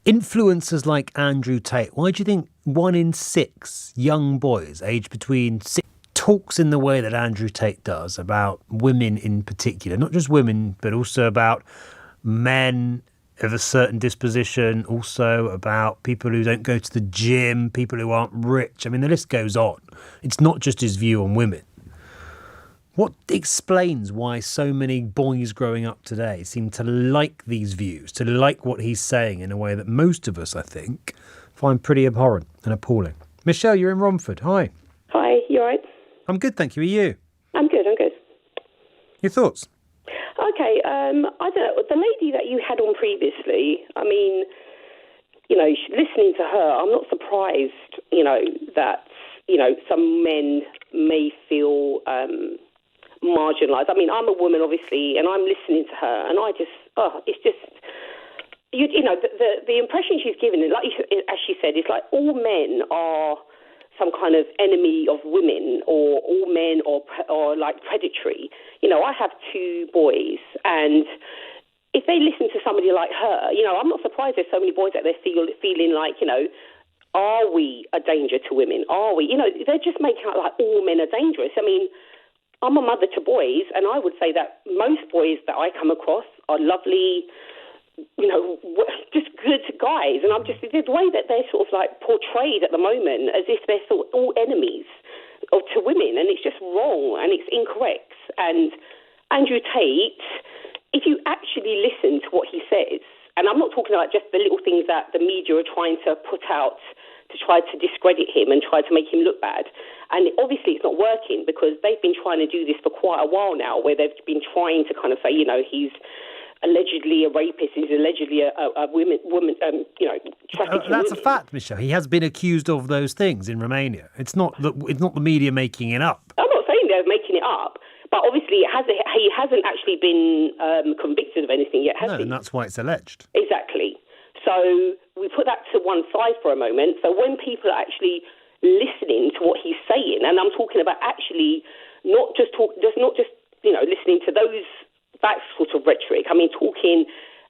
Influencers like Andrew Tate, why do you think 1 in 6 young boys aged between 6 talks in the way that Andrew Tate does about women in particular? Not just women, but also about men of a certain disposition, also about people who don't go to the gym, people who aren't rich. I mean, the list goes on. It's not just his view on women. What explains why so many boys growing up today seem to like these views, to like what he's saying in a way that most of us, I think, find pretty abhorrent and appalling? Michelle, you're in Romford. Hi. Hi, you all right? I'm good, thank you. Are you? I'm good. Your thoughts? Okay, I don't know. The lady that you had on previously, I mean, listening to her, I'm not surprised, that, some men may feel marginalised. I mean, I'm a woman, obviously, and I'm listening to her, and it's just, the impression she's given, as she said, it's like all men are some kind of enemy of women, or all men are like predatory. I have 2 boys, and if they listen to somebody like her, I'm not surprised there's so many boys out there feeling like, are we a danger to women? Are we? They're just making out like all men are dangerous. I mean, I'm a mother to boys, and I would say that most boys that I come across are lovely, just good guys. And the way that they're sort of like portrayed at the moment as if they're sort of all enemies to women, and it's just wrong and it's incorrect. And Andrew Tate, if you actually listen to what he says, and I'm not talking about just the little things that the media are trying to put out to try to discredit him and try to make him look bad. And obviously it's not working, because they've been trying to do this for quite a while now, where they've been trying to kind of say, he's allegedly a rapist, he's allegedly a woman, trafficking That's women. a fact, Michelle. He has been accused of those things in Romania. It's not the media making it up. I'm not saying they're making it up, but obviously he hasn't actually been convicted of anything yet, has he? And that's why it's alleged. Exactly. So we put that to one side for a moment. So when people are actually listening to what he's saying, and I'm talking about actually not just listening to that sort of rhetoric. I mean, talking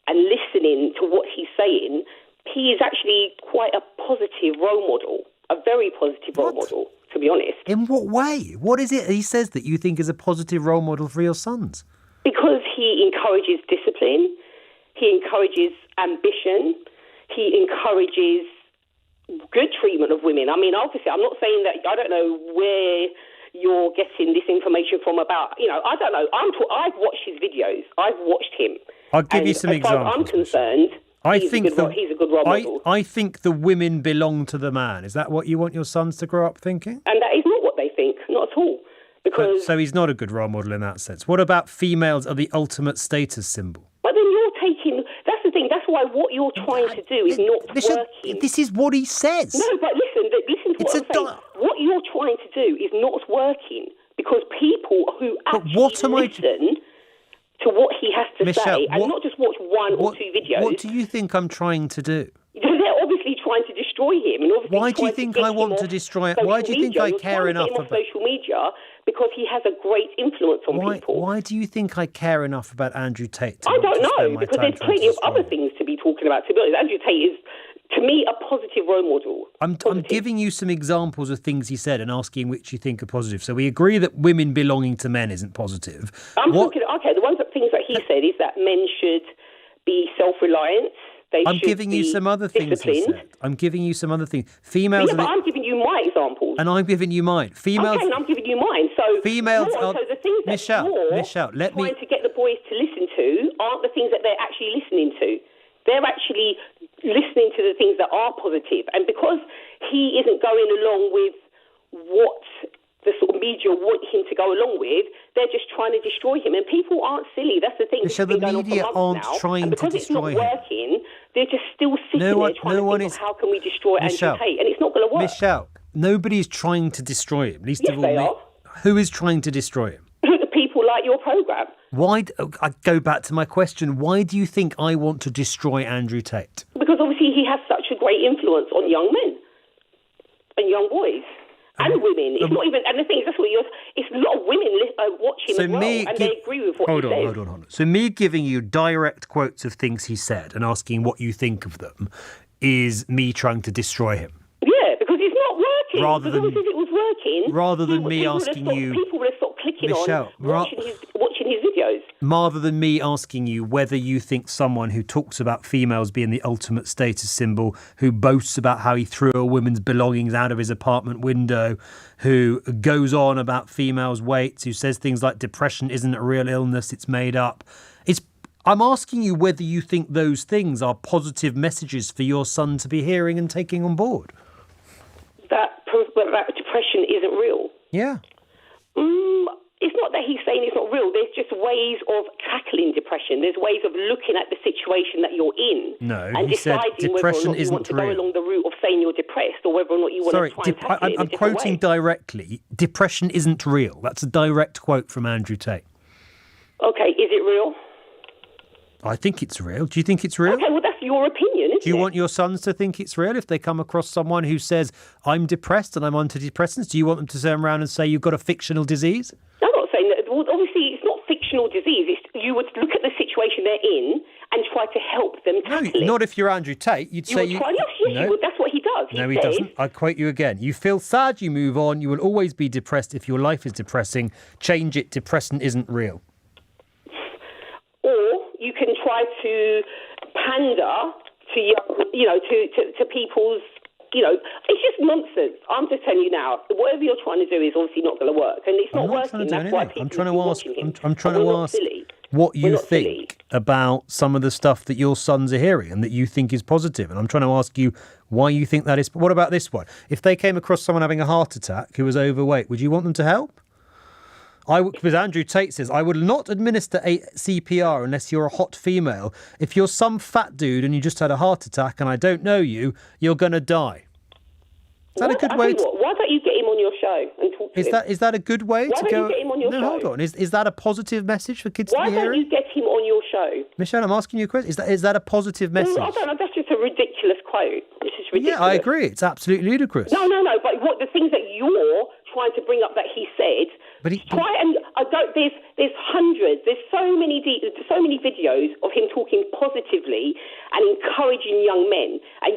and listening to what he's saying, he is actually quite a positive role model, a very positive role model, to be honest. In what way? What is it he says that you think is a positive role model for your sons? Because he encourages discipline, he encourages ambition, he encourages good treatment of women. I mean, obviously, I'm not saying that, I don't know where you're getting this information from about, I don't know. I've watched his videos. I've watched him. I'll give you some examples. As far as I'm concerned, he's a good role model. I think the women belong to the man. Is that what you want your sons to grow up thinking? And that is not what they think, not at all. Because So he's not a good role model in that sense. What about females are the ultimate status symbol? But then you're taking, that's the thing, that's why what you're trying to do is not working. This is what he says. No, but listen to what I'm saying. What you're trying to do is not working, because people who actually listen to what he has to say, and not just watch 1 or 2 videos. What do you think I'm trying to do? They're obviously trying to destroy him. And why do you think I want to destroy it? Why do you think I care enough about social media? Because he has a great influence on people. Why do you think I care enough about Andrew Tate? I don't know, because there's plenty of other things to be talking about. To be honest, Andrew Tate is, to me, a positive role model. I'm giving you some examples of things he said and asking which you think are positive. So we agree that women belonging to men isn't positive. The things that he said is that men should be self-reliant. I'm giving you some other things he said. I'm giving you some other things. Females. Yeah, but I'm giving you my examples. And I'm giving you mine. Females. Okay, and I'm giving you mine. So females so the things that Michelle, trying to get the boys to listen to aren't the things that they're actually listening to. They're actually listening to the things that are positive. And because he isn't going along with what the sort of media want him to go along with, they're just trying to destroy him. And people aren't silly. That's the thing. Michelle, the media aren't trying to destroy him. Because it's not working, they're just still sitting there trying to think, how can we destroy Andrew Tate? And it's not going to work. Michelle, nobody's trying to destroy him. Yes, they are. Who is trying to destroy him? The people like your programme. I go back to my question. Why do you think I want to destroy Andrew Tate? Because obviously he has such a great influence on young men and young boys. And women. It's not even, and the thing is, it's a lot of women watch him as well, and they agree with what he says. Hold on. So me giving you direct quotes of things he said and asking what you think of them is me trying to destroy him. Yeah, because it's not working. Rather than- if it was working, rather than me asking you- people would have stopped clicking Michelle, on watching his videos. Rather than me asking you whether you think someone who talks about females being the ultimate status symbol, who boasts about how he threw a woman's belongings out of his apartment window, who goes on about females' weights, who says things like depression isn't a real illness, it's made up. I'm asking you whether you think those things are positive messages for your son to be hearing and taking on board. That depression isn't real. Yeah. It's not that he's saying it's not real. There's just ways of tackling depression. There's ways of looking at the situation that you're in. No, and he said deciding whether or depression not you want to isn't go real. along the route of saying you're depressed or whether or not you want to try and tackle it in a I'm different quoting way. directly. Depression isn't real. That's a direct quote from Andrew Tate. Okay, is it real? I think it's real. Do you think it's real? Okay, well, that's your opinion, isn't it? Do you want your sons to think it's real if they come across someone who says, I'm depressed and I'm on antidepressants? Do you want them to turn around and say you've got a fictional disease? I'm not saying that. Well, obviously, it's not fictional disease. You would look at the situation they're in and try to help them tackle it. Not if you're Andrew Tate. You'd say Yes, you would. That's what he does. He doesn't. I quote you again. You feel sad, you move on. You will always be depressed if your life is depressing. Change it. Depression isn't real. Or you can try to pander to young, to people's, it's just nonsense. I'm just telling you now, whatever you're trying to do is obviously not going to work, and it's not working. That's why people I'm trying to ask. him. I'm trying to ask what you think about some of the stuff that your sons are hearing and that you think is positive. And I'm trying to ask you why you think that is. What about this one? If they came across someone having a heart attack who was overweight, would you want them to help? Because Andrew Tate says, I would not administer a CPR unless you're a hot female. If you're some fat dude and you just had a heart attack and I don't know you, you're going to die. Is that a good way? Why don't you get him on your show and talk to him? Is that a good way to go? Why don't you get him on your show? No, hold on. Is that a positive message for kids to be hearing? Why don't you get him on your show? Michelle, I'm asking you a question. Is that a positive message? I don't know. That's just a ridiculous quote. This is ridiculous. Yeah, I agree. It's absolutely ludicrous. No. But what the things that you're trying to bring up that he said. There's hundreds. There's so many videos of him talking positively and encouraging young men. And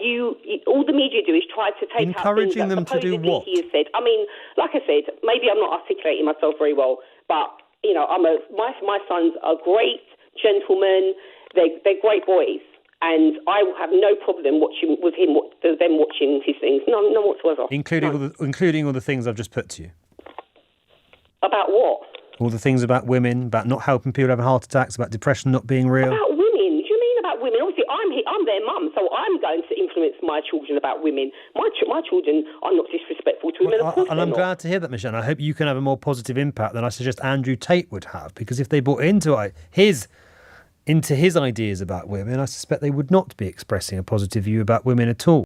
all the media do is try to take encouraging them to do what? He has said. I mean, like I said, maybe I'm not articulating myself very well, but my sons are great gentlemen. They're great boys. And I will have no problem watching them watching his things. None whatsoever. Including all the things I've just put to you. About what? All the things about women, about not helping people having heart attacks, about depression not being real. About women? Do you mean about women? Obviously, I'm their mum, so I'm going to influence my children about women. My children are not disrespectful to women, of course. And I'm glad to hear that, Michelle. I hope you can have a more positive impact than I suggest Andrew Tate would have, because if they bought into his ideas about women, I suspect they would not be expressing a positive view about women at all.